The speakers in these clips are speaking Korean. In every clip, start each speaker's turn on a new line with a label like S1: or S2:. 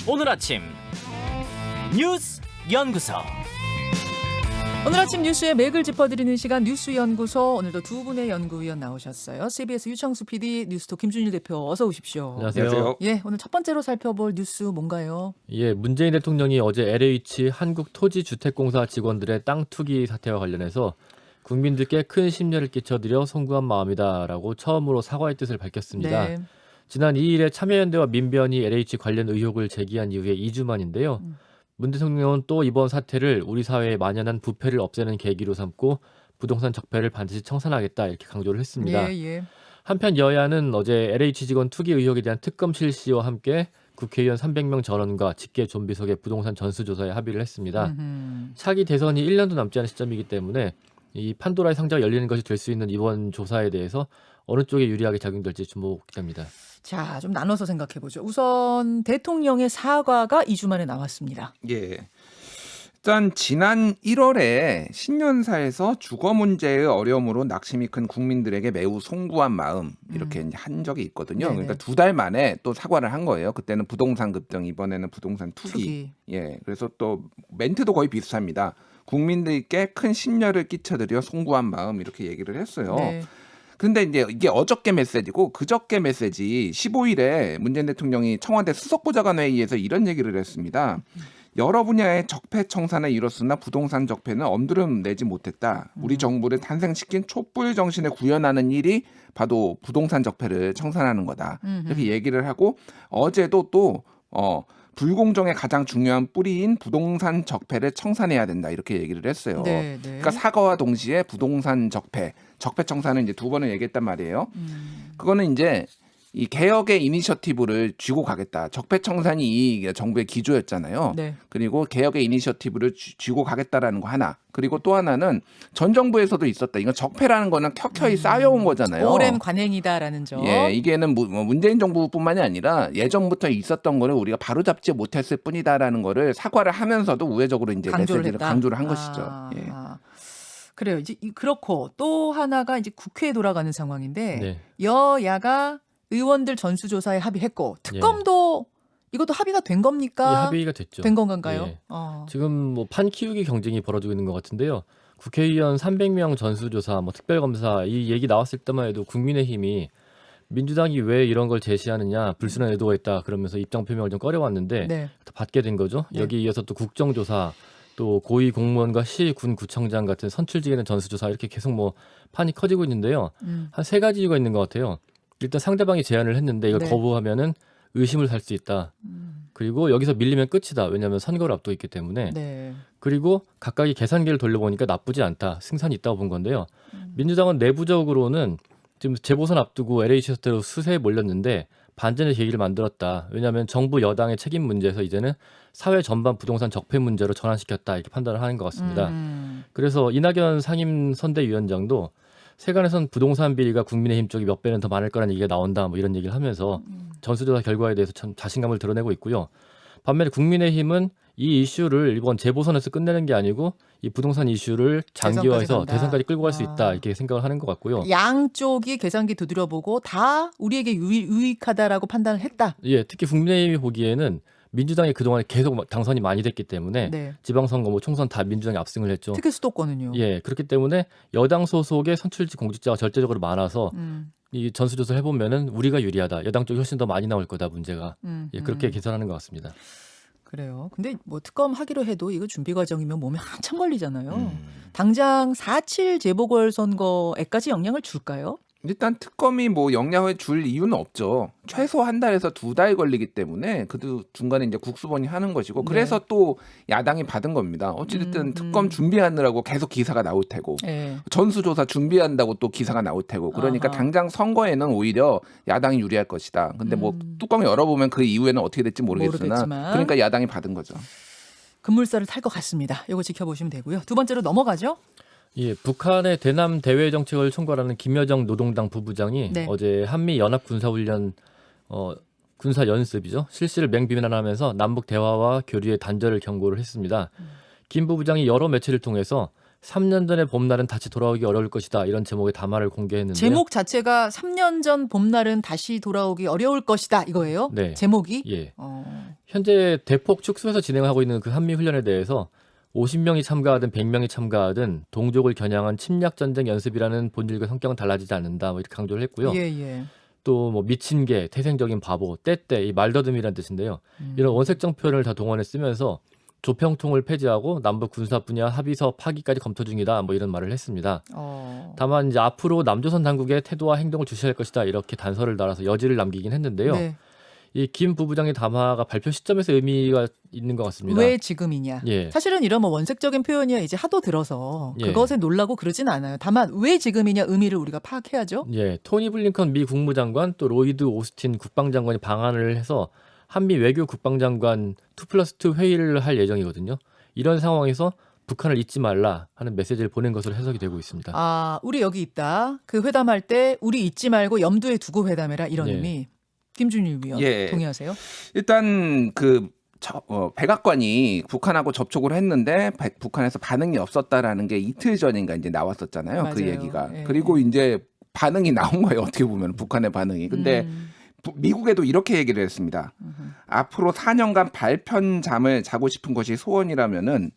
S1: 오늘 아침 뉴스 연구소.
S2: 오늘 아침 뉴스의 맥을 짚어드리는 시간 뉴스연구소. 오늘도 두 분의 연구위원 나오셨어요. CBS 유창수 PD, 뉴스톱 김준일 대표 어서 오십시오.
S3: 안녕하세요.
S2: 예, 오늘 첫 번째로 살펴볼 뉴스 뭔가요?
S3: 예, 문재인 대통령이 어제 LH 한국토지주택공사 직원들의 땅 투기 사태와 관련해서 국민들께 큰 심려를 끼쳐드려 송구한 마음이다라고 처음으로 사과의 뜻을 밝혔습니다.
S2: 네.
S3: 지난 2일에 참여연대와 민변이 LH 관련 의혹을 제기한 이후에 2주 만인데요. 문 대통령은 또 이번 사태를 우리 사회에 만연한 부패를 없애는 계기로 삼고 부동산 적폐를 반드시 청산하겠다 이렇게 강조를 했습니다.
S2: 예, 예.
S3: 한편 여야는 어제 LH 직원 투기 의혹에 대한 특검 실시와 함께 국회의원 300명 전원과 직계 좀비속의 부동산 전수조사에 합의를 했습니다. 차기 대선이 1년도 남지 않은 시점이기 때문에 이 판도라의 상자가 열리는 것이 될 수 있는 이번 조사에 대해서 어느 쪽에 유리하게 작용될지 주목됩니다.
S2: 자, 좀 나눠서 생각해보죠. 우선 대통령의 사과가 2주 만에 나왔습니다.
S4: 예. 일단 지난 1월에 신년사에서 주거 문제의 어려움으로 낙심이 큰 국민들에게 매우 송구한 마음 이렇게 이제 한 적이 있거든요.
S2: 네네.
S4: 그러니까 2달 만에 또 사과를 한 거예요. 그때는 부동산 급등, 이번에는 부동산 투기. 예. 그래서 또 멘트도 거의 비슷합니다. 국민들께 큰 심려를 끼쳐드려 송구한 마음 이렇게 얘기를 했어요.
S2: 네.
S4: 근데 이제 이게 어저께 메시지고 그저께 메시지 15일에 문재인 대통령이 청와대 수석보좌관회의에서 이런 얘기를 했습니다. 여러 분야의 적폐 청산을 이뤘으나 부동산 적폐는 엄두름 내지 못했다. 우리 정부를 탄생시킨 촛불 정신에 구현하는 일이 바로 부동산 적폐를 청산하는 거다. 이렇게 얘기를 하고 어제도 또 불공정의 가장 중요한 뿌리인 부동산 적폐를 청산해야 된다 이렇게 얘기를 했어요.
S2: 네, 네.
S4: 그러니까 사과와 동시에 부동산 적폐 청산은 이제 두 번을 얘기했단 말이에요. 그거는 이제 이 개혁의 이니셔티브를 쥐고 가겠다. 적폐 청산이 이 정부의 기조였잖아요.
S2: 네.
S4: 그리고 개혁의 이니셔티브를 쥐고 가겠다라는 거 하나. 그리고 또 하나는 전 정부에서도 있었다. 이건 적폐라는 거는 켜켜이 쌓여온 거잖아요.
S2: 오랜 관행이다라는 점.
S4: 예, 이게는 문재인 정부뿐만이 아니라 예전부터 있었던 거를 우리가 바로잡지 못했을 뿐이다라는 거를 사과를 하면서도 우회적으로 이제 메시지를 강조를 한 것이죠. 예.
S2: 그래요. 이제 그렇고 또 하나가 이제 국회에 돌아가는 상황인데
S3: 네.
S2: 여야가 의원들 전수조사에 합의했고 특검도 이것도 합의가 된 겁니까?
S3: 예, 합의가 됐죠.
S2: 된 건가요?
S3: 예. 지금 뭐 판 키우기 경쟁이 벌어지고 있는 것 같은데요. 국회의원 300명 전수조사, 뭐 특별검사 이 얘기 나왔을 때만 해도 국민의힘이 민주당이 왜 이런 걸 제시하느냐 불순한 의도가 있다 그러면서 입장 표명을 좀 꺼려왔는데
S2: 네.
S3: 받게 된 거죠.
S2: 네.
S3: 여기 이어서 또 국정조사 또 고위 공무원과 시, 군, 구청장 같은 선출직에 대한 전수조사 이렇게 계속 뭐 판이 커지고 있는데요. 한 세 가지 이유가 있는 것 같아요. 일단 상대방이 제안을 했는데 이걸
S2: 네.
S3: 거부하면은 의심을 살 수 있다. 그리고 여기서 밀리면 끝이다. 왜냐하면 선거를 앞두고 있기 때문에.
S2: 네.
S3: 그리고 각각이 계산기를 돌려보니까 나쁘지 않다. 승산이 있다고 본 건데요. 민주당은 내부적으로는 지금 재보선 앞두고 LH 사태로 수세에 몰렸는데 반전의 계기를 만들었다. 왜냐하면 정부 여당의 책임 문제에서 이제는 사회 전반 부동산 적폐 문제로 전환시켰다. 이렇게 판단을 하는 것 같습니다. 그래서 이낙연 상임선대위원장도 세간에선 부동산 비리가 국민의힘 쪽이 몇 배는 더 많을 거라는 얘기가 나온다. 뭐 이런 얘기를 하면서 전수조사 결과에 대해서 참 자신감을 드러내고 있고요. 반면에 국민의힘은 이 이슈를 이번 재보선에서 끝내는 게 아니고 이 부동산 이슈를 장기화해서 대선까지 끌고 갈 수 있다. 이렇게 생각을 하는 것 같고요.
S2: 양쪽이 계산기 두드려보고 다 우리에게 유익하다라고 판단을 했다.
S3: 예, 특히 국민의힘이 보기에는 민주당이 그동안 계속 당선이 많이 됐기 때문에
S2: 네.
S3: 지방선거, 뭐 총선 다 민주당이 압승을 했죠.
S2: 특히 수도권은요.
S3: 예, 그렇기 때문에 여당 소속의 선출직 공직자가 절대적으로 많아서 이 전수조사를 해보면은 우리가 유리하다. 여당 쪽이 훨씬 더 많이 나올 거다 문제가. 예, 그렇게 계산하는 것 같습니다.
S2: 그래요. 근데 뭐 특검 하기로 해도 이거 준비 과정이면 몸에 한참 걸리잖아요. 당장 4.7 재보궐선거에까지 영향을 줄까요?
S4: 일단 특검이 뭐 영향을 줄 이유는 없죠. 최소 한 달에서 2달 걸리기 때문에 그 중간에 이제 국수본이 하는 것이고 그래서 또 야당이 받은 겁니다. 어찌됐든 특검 준비하느라고 계속 기사가 나올 테고
S2: 네.
S4: 전수조사 준비한다고 또 기사가 나올 테고 그러니까 당장 선거에는 오히려 야당이 유리할 것이다. 근데 뭐 뚜껑 열어보면 그 이후에는 어떻게 될지 모르겠으나 그러니까 야당이 받은 거죠.
S2: 급물살을 탈 것 같습니다. 이거 지켜보시면 되고요. 두 번째로 넘어가죠.
S3: 예, 북한의 대남 대외 정책을 총괄하는 김여정 노동당 부부장이
S2: 네.
S3: 어제 한미 연합 군사훈련 군사 연습이죠. 실시를 맹비난하면서 남북 대화와 교류의 단절을 경고를 했습니다. 김 부부장이 여러 매체를 통해서 3년 전의 봄날은 다시 돌아오기 어려울 것이다. 이런 제목의 담화를 공개했는데요.
S2: 제목 자체가 3년 전 봄날은 다시 돌아오기 어려울 것이다 이거예요?
S3: 네.
S2: 제목이?
S3: 예.
S2: 어.
S3: 현재 대폭 축소해서 진행하고 있는 그 한미 훈련에 대해서 50명이 참가하든 100명이 참가하든 동족을 겨냥한 침략 전쟁 연습이라는 본질과 성격은 달라지지 않는다. 뭐 이렇게 강조를 했고요.
S2: 예.
S3: 또 뭐 미친 개, 태생적인 바보, 떼떼 이 말더듬이라는 뜻인데요. 이런 원색적 표현을 다 동원해 쓰면서 조평통을 폐지하고 남북 군사 분야 합의서 파기까지 검토 중이다. 뭐 이런 말을 했습니다. 다만 이제 앞으로 남조선 당국의 태도와 행동을 주시할 것이다. 이렇게 단서를 달아서 여지를 남기긴 했는데요.
S2: 네.
S3: 이 김 부부장의 담화가 발표 시점에서 의미가 있는 것 같습니다.
S2: 왜 지금이냐?
S3: 예.
S2: 사실은 이런 뭐 원색적인 표현이야 이제 하도 들어서
S3: 예.
S2: 그것에 놀라고 그러진 않아요. 다만 왜 지금이냐 의미를 우리가 파악해야죠.
S3: 예, 토니 블링컨 미 국무장관 또 로이드 오스틴 국방장관이 방한을 해서 한미 외교 국방장관 2+2 회의를 할 예정이거든요. 이런 상황에서 북한을 잊지 말라 하는 메시지를 보낸 것으로 해석이 되고 있습니다.
S2: 아, 우리 여기 있다. 그 회담할 때 우리 잊지 말고 염두에 두고 회담해라 이런
S3: 예.
S2: 의미. 김준일 위원
S4: 예.
S2: 동의하세요?
S4: 일단 백악관이 북한하고 접촉을 했는데 북한에서 반응이 없었다라는 게 이틀 전인가 이제 나왔었잖아요. 그
S2: 맞아요.
S4: 얘기가.
S2: 예.
S4: 그리고 이제 반응이 나온 거예요. 어떻게 보면 북한의 반응이. 근데 미국에도 이렇게 얘기를 했습니다. 앞으로 4년간 발편잠을 자고 싶은 것이 소원이라면은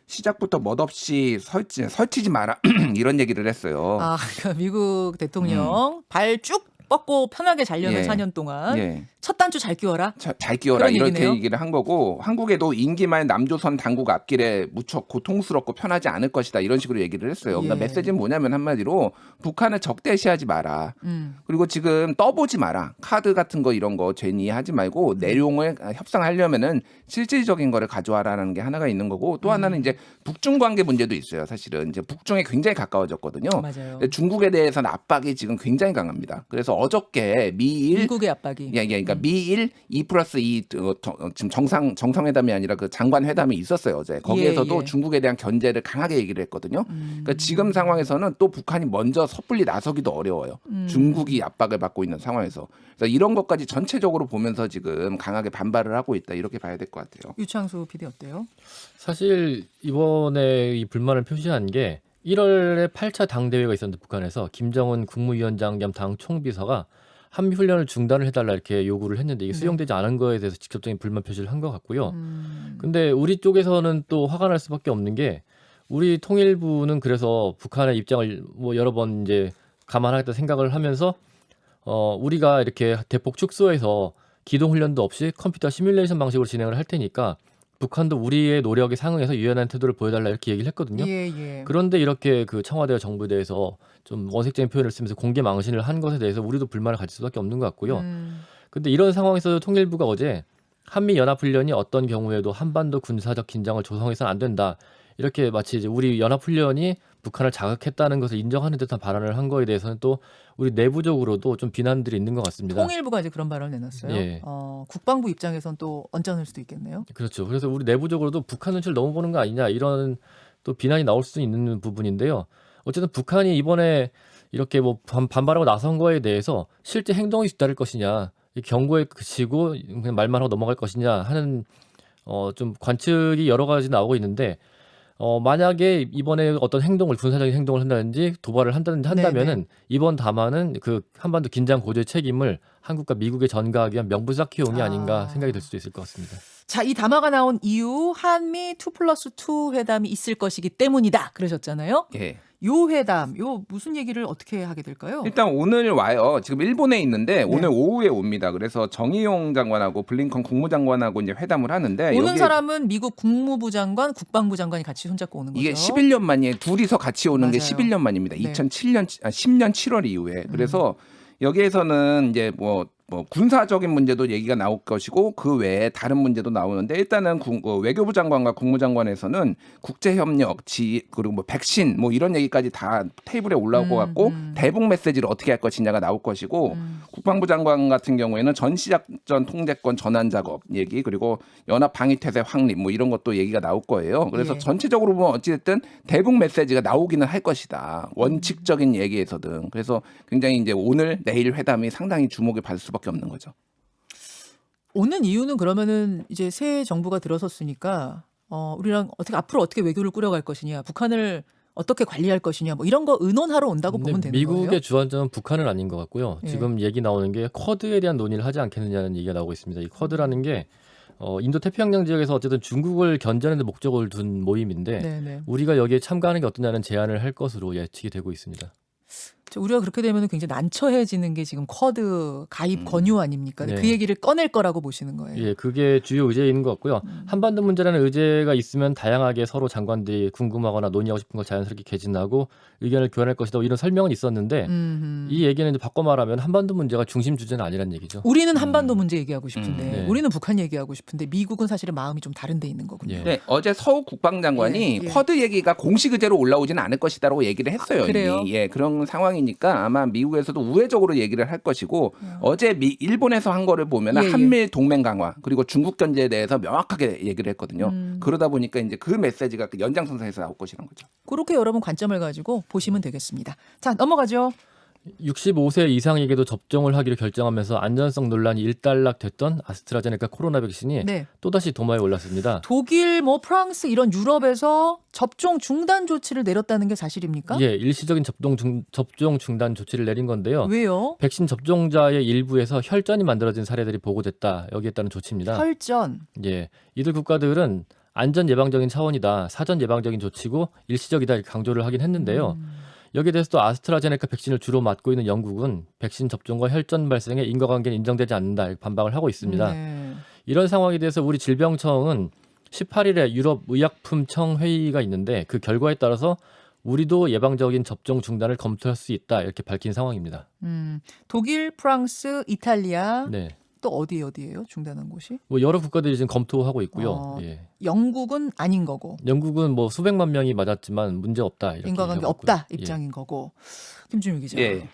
S4: 시작부터 멋없이 설치지 마라 이런 얘기를 했어요.
S2: 아, 그러니까 미국 대통령 발 쭉 뻗고 편하게 자려면
S4: 예.
S2: 4년 동안
S4: 예.
S2: 첫 단추 잘 끼워라.
S4: 잘 끼워라
S2: 그런
S4: 이렇게
S2: 얘기네요.
S4: 얘기를 한 거고 한국에도 임기 말 남조선 당국 앞길에 무척 고통스럽고 편하지 않을 것이다 이런 식으로 얘기를 했어요. 그러니까
S2: 예.
S4: 메시지는 뭐냐면 한마디로 북한을 적대시하지 마라. 그리고 지금 떠보지 마라. 카드 같은 거 이런 거 괜히 하지 말고 내용을 협상하려면은 실질적인 거를 가져와라라는 게 하나가 있는 거고 또 하나는 이제 북중 관계 문제도 있어요. 사실은 이제 북중에 굉장히 가까워졌거든요.
S2: 맞아요.
S4: 근데 중국에 대해서는 압박이 지금 굉장히 강합니다. 그래서 어저께 미일
S2: 미국의 압박이.
S4: 그러니까 미일 2+2 지금 정상회담이 아니라 그 장관 회담이 있었어요 어제. 거기에서도
S2: 예.
S4: 중국에 대한 견제를 강하게 얘기를 했거든요. 그러니까 지금 상황에서는 또 북한이 먼저 섣불리 나서기도 어려워요. 중국이 압박을 받고 있는 상황에서. 그래서 이런 것까지 전체적으로 보면서 지금 강하게 반발을 하고 있다 이렇게 봐야 될 것 같아요.
S2: 유창수 PD 어때요?
S3: 사실 이번에 이 불만을 표시한 게 1월에 8차 당대회가 있었는데 북한에서 김정은 국무위원장 겸 당 총비서가 한미 훈련을 중단을 해달라 이렇게 요구를 했는데 이게 수용되지 않은 거에 대해서 직접적인 불만 표시를 한 것 같고요. 근데 우리 쪽에서는 또 화가 날 수밖에 없는 게 우리 통일부는 그래서 북한의 입장을 뭐 여러 번 이제 감안하겠다 생각을 하면서 우리가 이렇게 대폭 축소해서 기동 훈련도 없이 컴퓨터 시뮬레이션 방식으로 진행을 할 테니까 북한도 우리의 노력에 상응해서 유연한 태도를 보여달라 이렇게 얘기를 했거든요.
S2: 예.
S3: 그런데 이렇게 그 청와대와 정부에 대해서 좀 원색적인 표현을 쓰면서 공개 망신을 한 것에 대해서 우리도 불만을 가질 수밖에 없는 것 같고요. 근데 이런 상황에서 통일부가 어제 한미 연합훈련이 어떤 경우에도 한반도 군사적 긴장을 조성해서는 안 된다. 이렇게 마치 이제 우리 연합훈련이 북한을 자극했다는 것을 인정하는 듯한 발언을 한 거에 대해서는 또 우리 내부적으로도 좀 비난들이 있는 것 같습니다.
S2: 통일부가 이제 그런 발언을 내놨어요.
S3: 예.
S2: 국방부 입장에선 또 언짢을 수도 있겠네요.
S3: 그렇죠. 그래서 우리 내부적으로도 북한 눈치를 너무 보는 거 아니냐 이런 또 비난이 나올 수 있는 부분인데요. 어쨌든 북한이 이번에 이렇게 뭐 반발하고 나선 거에 대해서 실제 행동이 뒤따를 것이냐, 이 경고에 그치고 그냥 말만 하고 넘어갈 것이냐 하는 좀 관측이 여러 가지 나오고 있는데 만약에 이번에 어떤 행동을 군사적인 행동을 한다든지 도발을 한다면은 이번 담화는 그 한반도 긴장 고조의 책임을 한국과 미국에 전가하기 위한 명분 쌓기용이 아닌가 생각이 들 수도 있을 것 같습니다.
S2: 자, 이 담화가 나온 이유 한미 2+2 회담이 있을 것이기 때문이다 그러셨잖아요.
S4: 예.
S2: 요 회담, 요 무슨 얘기를 어떻게 하게 될까요?
S4: 일단 오늘 와요. 지금 일본에 있는데 오늘 오후에 옵니다. 그래서 정의용 장관하고 블링컨 국무장관하고 이제 회담을 하는데
S2: 오는
S4: 여기
S2: 사람은 미국 국무부 장관, 국방부 장관이 같이 손잡고 오는 거죠.
S4: 이게 11년 만이에요. 둘이서 같이 오는 게
S2: 맞아요.
S4: 11년 만입니다.
S2: 네.
S4: 10년 7월 이후에. 그래서 여기에서는 이제 뭐 군사적인 문제도 얘기가 나올 것이고 그 외에 다른 문제도 나오는데 일단은 외교부 장관과 국무장관에서는 국제협력, 그리고 뭐 백신 뭐 이런 얘기까지 다 테이블에 올라올 것 같고 대북 메시지를 어떻게 할 것이냐가 나올 것이고 국방부 장관 같은 경우에는 전시작전 통제권 전환 작업 얘기 그리고 연합 방위태세 확립 뭐 이런 것도 얘기가 나올 거예요. 그래서
S2: 예.
S4: 전체적으로 보면 어찌됐든 대북 메시지가 나오기는 할 것이다. 원칙적인 얘기에서든. 그래서 굉장히 이제 오늘 내일 회담이 상당히 주목을 받을 수밖에 없는 거죠.
S2: 오는 이유는 그러면은 이제 새 정부가 들어섰으니까 우리랑 앞으로 어떻게 외교를 꾸려갈 것이냐, 북한을 어떻게 관리할 것이냐, 뭐 이런 거 의논하러 온다고 보면 되는
S3: 미국의
S2: 거예요.
S3: 주안점은 북한은 아닌 것 같고요.
S2: 예.
S3: 지금 얘기 나오는 게 쿼드에 대한 논의를 하지 않겠느냐는 얘기가 나오고 있습니다. 이 쿼드라는 게 인도 태평양 지역에서 어쨌든 중국을 견제하는 데 목적을 둔 모임인데
S2: 네네.
S3: 우리가 여기에 참가하는 게 어떠냐는 제안을 할 것으로 예측이 되고 있습니다.
S2: 우리가 그렇게 되면 굉장히 난처해지는 게 지금 쿼드 가입 권유 아닙니까?
S3: 네.
S2: 그 얘기를 꺼낼 거라고 보시는 거예요.
S3: 예, 그게 주요 의제인 것 같고요. 한반도 문제라는 의제가 있으면 다양하게 서로 장관들이 궁금하거나 논의하고 싶은 걸 자연스럽게 개진하고 의견을 교환할 것이다. 이런 설명은 있었는데 이 얘기는 이제 바꿔 말하면 한반도 문제가 중심 주제는 아니란 얘기죠.
S2: 우리는 한반도 문제 얘기하고 싶은데
S3: 네.
S2: 우리는 북한 얘기하고 싶은데 미국은 사실은 마음이 좀 다른 데 있는 거군요.
S3: 예.
S4: 네, 어제 서욱 국방장관이
S2: 예.
S4: 쿼드 얘기가 공식 의제로 올라오지는 않을 것이다라고 얘기를 했어요.
S2: 그래요?
S4: 이미. 예, 그런 상황이니까 아마 미국에서도 우회적으로 얘기를 할 것이고 어제 일본에서 한 거를 보면
S2: 예, 예.
S4: 한미일 동맹 강화 그리고 중국 견제에 대해서 명확하게 얘기를 했거든요. 그러다 보니까 이제 그 메시지가 그 연장선상에서 나올 것이라는 거죠.
S2: 그렇게 여러분 관점을 가지고 보시면 되겠습니다. 자, 넘어가죠.
S3: 65세 이상에게도 접종을 하기로 결정하면서 안전성 논란이 일단락됐던 아스트라제네카 코로나 백신이
S2: 네.
S3: 또다시 도마에 올랐습니다.
S2: 독일, 뭐 프랑스 이런 유럽에서 접종 중단 조치를 내렸다는 게 사실입니까?
S3: 예, 일시적인 접종 중단 조치를 내린 건데요.
S2: 왜요?
S3: 백신 접종자의 일부에서 혈전이 만들어진 사례들이 보고됐다. 여기에 따른 조치입니다.
S2: 혈전.
S3: 예, 이들 국가들은 안전 예방적인 차원이다. 사전 예방적인 조치고 일시적이다. 이렇게 강조를 하긴 했는데요. 여기에 대해서 또 아스트라제네카 백신을 주로 맞고 있는 영국은 백신 접종과 혈전 발생에 인과관계는 인정되지 않는다. 이렇게 반박을 하고 있습니다.
S2: 네.
S3: 이런 상황에 대해서 우리 질병청은 18일에 유럽의약품청 회의가 있는데 그 결과에 따라서 우리도 예방적인 접종 중단을 검토할 수 있다. 이렇게 밝힌 상황입니다.
S2: 독일, 프랑스, 이탈리아
S3: 네.
S2: 또 어디예요? 중단한 곳이?
S3: 뭐 여러 국가들이 지금 검토하고 있고요.
S2: 어,
S3: 예.
S2: 영국은 아닌 거고.
S3: 영국은 뭐 수백만 명이 맞았지만 문제 없다. 이렇게
S2: 인과관계
S3: 얘기하고
S2: 없다
S3: 있고요.
S2: 입장인 거고. 김준일 기자.
S4: 예.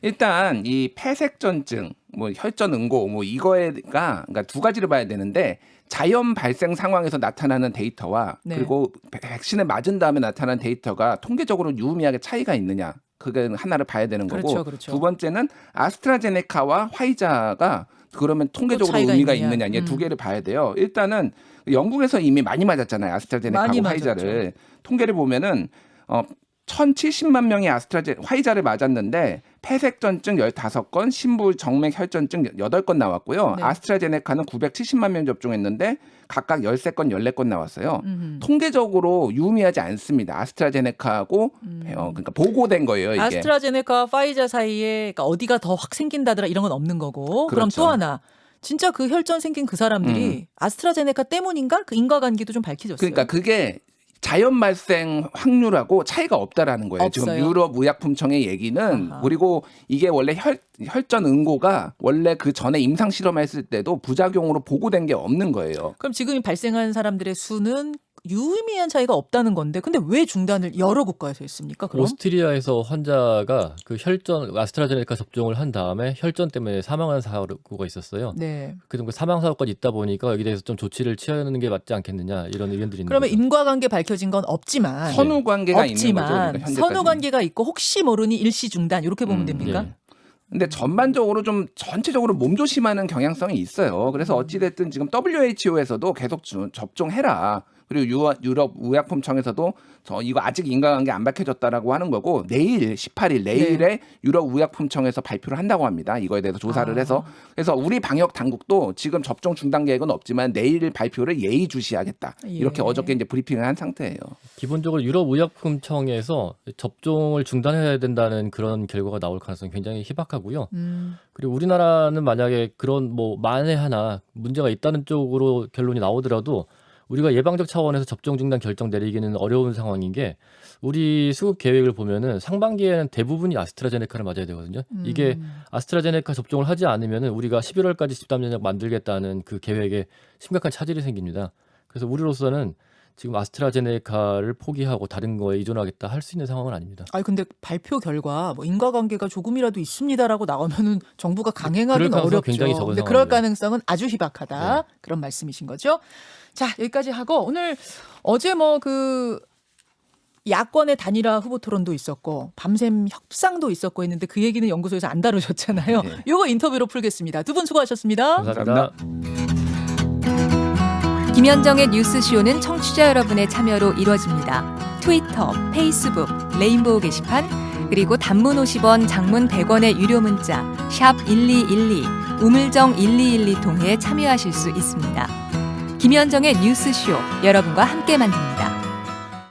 S4: 일단 이 폐색전증, 뭐 혈전 응고, 뭐 이거가 그러니까 두 가지를 봐야 되는데 자연 발생 상황에서 나타나는 데이터와
S2: 네.
S4: 그리고 백신을 맞은 다음에 나타나는 데이터가 통계적으로 유의미하게 차이가 있느냐. 그게 하나를 봐야 되는 거고
S2: 그렇죠, 그렇죠.
S4: 두 번째는 아스트라제네카와 화이자가 그러면 통계적으로
S2: 차이가
S4: 의미가
S2: 있느냐.
S4: 있느냐. 두 개를 봐야 돼요. 일단은 영국에서 이미 많이 맞았잖아요. 아스트라제네카하고
S2: 많이
S4: 화이자를.
S2: 맞았죠.
S4: 통계를 보면은 1,070만 명이 화이자를 맞았는데 폐색전증 15건, 심부 정맥 혈전증 8건 나왔고요.
S2: 네.
S4: 아스트라제네카는 970만 명 접종했는데 각각 13건, 14건 나왔어요. 통계적으로 유의미하지 않습니다. 아스트라제네카하고 그러니까 보고된 거예요, 이게.
S2: 아스트라제네카, 파이자 사이에 그러니까 어디가 더 확 생긴다더라 이런 건 없는 거고. 그럼
S4: 그렇죠.
S2: 또 하나. 진짜 그 혈전 생긴 그 사람들이 아스트라제네카 때문인가? 그 인과관계도 좀 밝혀졌어요.
S4: 그러니까 그게 자연 발생 확률하고 차이가 없다라는 거예요. 지금
S2: 없어요?
S4: 유럽 의약품청의 얘기는
S2: 아하.
S4: 그리고 이게 원래 혈전 응고가 원래 그 전에 임상 실험했을 때도 부작용으로 보고된 게 없는 거예요.
S2: 그럼 지금 발생한 사람들의 수는 유의미한 차이가 없다는 건데 근데 왜 중단을 여러 국가에서 했습니까? 그럼?
S3: 오스트리아에서 환자가 그 혈전 아스트라제네카 접종을 한 다음에 혈전 때문에 사망한 사고가 있었어요.
S2: 네.
S3: 그 사망 사고까지 있다 보니까 여기 대해서 좀 조치를 취하는 게 맞지 않겠느냐 이런 의견들이 있는
S2: 그러면
S3: 거죠.
S2: 인과관계 밝혀진 건 없지만
S4: 선후 관계가 있는 거죠.
S2: 없지만
S4: 그러니까 현재까지는.
S2: 선후 관계가 있고 혹시 모르니 일시 중단 이렇게 보면 됩니까?
S3: 예.
S4: 근데 전반적으로 좀 전체적으로 몸조심하는 경향성이 있어요. 그래서 어찌됐든 지금 WHO에서도 계속 접종해라. 그리고 유럽 의약품청에서도 이거 아직 인과관계 안 밝혀졌다라고 하는 거고 내일 18일 내일에
S2: 네.
S4: 유럽 의약품청에서 발표를 한다고 합니다. 이거에 대해서 조사를 해서 그래서 우리 방역 당국도 지금 접종 중단 계획은 없지만 내일 발표를 예의주시하겠다. 이렇게
S2: 예.
S4: 어저께 이제 브리핑을 한 상태예요.
S3: 기본적으로 유럽 의약품청에서 접종을 중단해야 된다는 그런 결과가 나올 가능성이 굉장히 희박하고요. 그리고 우리나라는 만약에 그런 뭐 만에 하나 문제가 있다는 쪽으로 결론이 나오더라도 우리가 예방적 차원에서 접종 중단 결정 내리기는 어려운 상황인 게 우리 수급 계획을 보면은 상반기에는 대부분이 아스트라제네카를 맞아야 되거든요. 이게 아스트라제네카 접종을 하지 않으면은 우리가 11월까지 집단 면역 만들겠다는 그 계획에 심각한 차질이 생깁니다. 그래서 우리로서는 지금 아스트라제네카를 포기하고 다른 거에 의존하겠다 할 수 있는 상황은 아닙니다.
S2: 아니 근데 발표 결과 뭐 인과관계가 조금이라도 있습니다라고 나오면은 정부가
S3: 그럴
S2: 강행하기는
S3: 가능성은
S2: 어렵죠.
S3: 굉장히 적은
S2: 근데 그럴
S3: 상황입니다.
S2: 가능성은 아주 희박하다. 그런 말씀이신 거죠. 자 여기까지 하고 오늘 어제 뭐 그 야권의 단일화 후보 토론도 있었고 밤샘 협상도 있었고 했는데 그 얘기는 연구소에서 안 다루셨잖아요. 요거 인터뷰로 풀겠습니다. 두 분 수고하셨습니다.
S3: 감사합니다.
S4: 감사합니다.
S5: 김현정의 뉴스쇼는 청취자 여러분의 참여로 이루어집니다. 트위터, 페이스북, 레인보우 게시판, 그리고 단문 50원, 장문 100원의 유료 문자 샵 1212, 우물정 1212 통해 참여하실 수 있습니다. 김현정의 뉴스쇼, 여러분과 함께 만듭니다.